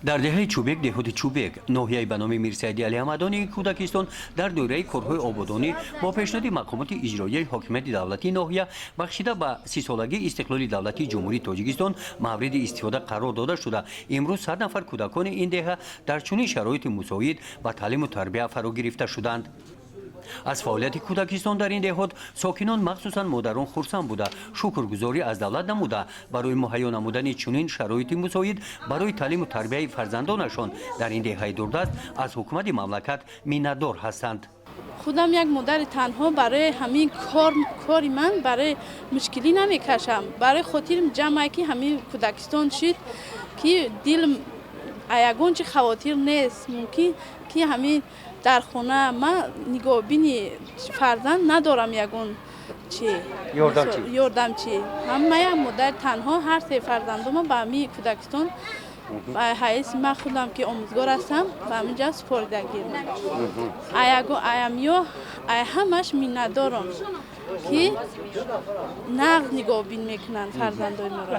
در دهه چوبک دهات چوبک ناحیه به نام میرسعید علی حمدانی کودکستان در دوره کارهای آبادانی با پیشنهاد مقامات اجرایی حاکمیت دولتی ناحیه بخشیده به 30 سالگی استقلال دولتی جمهوری تاجیکستان مورد استفاده قرار داده شده. امروز 100 نفر کودکان این دهه در چنین شرایط مساعد و تعلیم و تربیت فرا گرفته شدند. از فعالیت کودکستان در این دهات ساکنان مخصوصا مادران خرسند بوده شکرگزاری از دولت نموده برای مهیا نمودن چنین شرایط مساعد برای تعلیم و تربیت فرزندانشان در این دهه دوردست از حکومت مملکت میnnتدار هستند. خودم یک مادر تنها برای همین کاری من برای مشکلی نمیکشم. برای خاطر جمعی که همین کودکستان شد که دل ایگون چه خواطر نیست ممکن که همین در خونه من نگاه بینی فرزند ندارم یگون چی یاردم چی همه یک مادر تنها هر سه فرزندم به همین کودکستان و حیث من خودم که آموزگار هستم به همینجا سپردگی ایامیو همش میnnتدارم که نقد نگاه بین میکنن فرزندای ما را.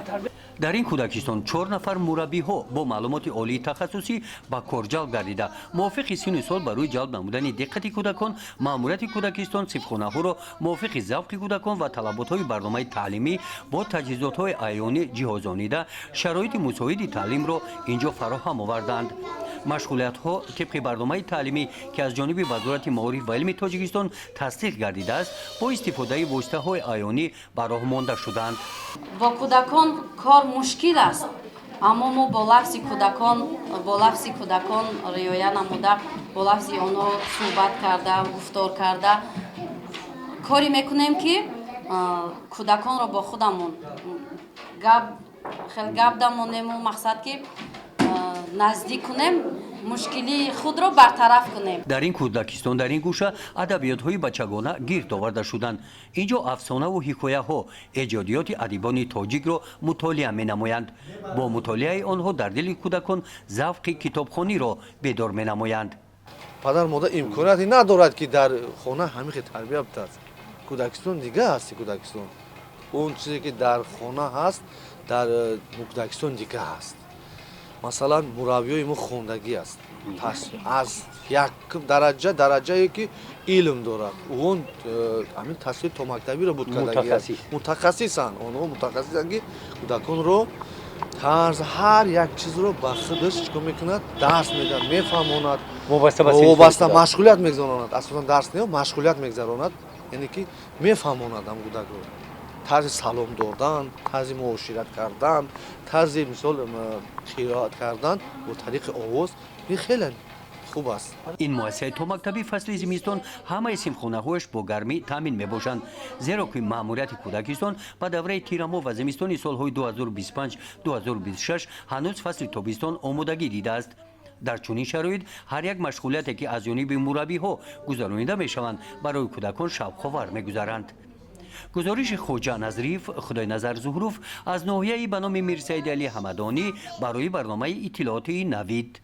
در این کودکستان 4 نفر مربی ها با معلومات عالی تخصصی با کار جلب گردیده. موافق سن سال برای جلب نمودن دقت کودکان ماموریت کودکستان صفخانه ها را موافق ذوق کودکان و طلبات های برنامه تعلیمی با تجهیزات های عیانی جهازانیده شرایط مساعد تعلیم را اینجا فراهم آوردند. مشغولیت ها طبق برنامه تعلیمی که از جانب وزارت معارف و علم تاجیکستان تصدیق گردیده است با استفاده واسطه های عیانی براه مانده شدند. با کودکان کار مشکل است، اما ما با لفظ کودکان رعایت نموده، با لفظ آنها صحبت کرده، گفتار کرده کاری میکنیم که کودکان را با خودمون خیلی گپ دمونیم و مقصد که نزدیک کنیم مشکلی خود را برطرف کنیم. در این کودکستان در این گوشه ادبیات های بچگانه گرد آورده شدند. اینجا افسانه و حکایه ها ایجادیات ادیبان تاجیک را مطالعه می نمایند. با مطالعه آنها در دل کودکان ذوق کتابخوانی را بیدار می نمایند. پدر مادر امکاناتی ندارد که در خانه همین تربیت بدهد. کودکستان دیگه است. کودکستان اون چیزی که در خانه هست در کودکستان دیگه است. مثلا مربیای ما خوندگی است. از یک درجه که علم دارد. اون همین تحصیل تا مکتبی را بود کردگی. متخصصن. آنها متخصصن که کودکان رو هر یک چیز رو با خودش چیکار میکند درس میدن میفهماند وابسته مشغولیت میگذراند. اصلا درس نه مشغولیت میگذراند یعنی که میفهماند هم کودک رو. طرز سلام دادن، طرز معاشرت کردن، طرز مثال قرائت کردن با طریق آواز خیلی خوب است. این مؤسسه تا مکتبی فصل زمستان همه صنفخانه هایش با گرمی تامین میباشند زیرا که ماموریت کودکستان با دوره تیرماه و زمستان سالهای 2025-2026 هنوز فصل تابستان آمادگی دیده است. در چنین شرایط هر یک مشغولیتی که از جانب مربی ها گذرانیده میشوند برای کودکان شوق‌آور میگذرند. گزارش خوجا نظریف خدای نظر زهروف از ناحیه به نام میرسعید علی حمدانی برای برنامه اطلاعاتی نوید.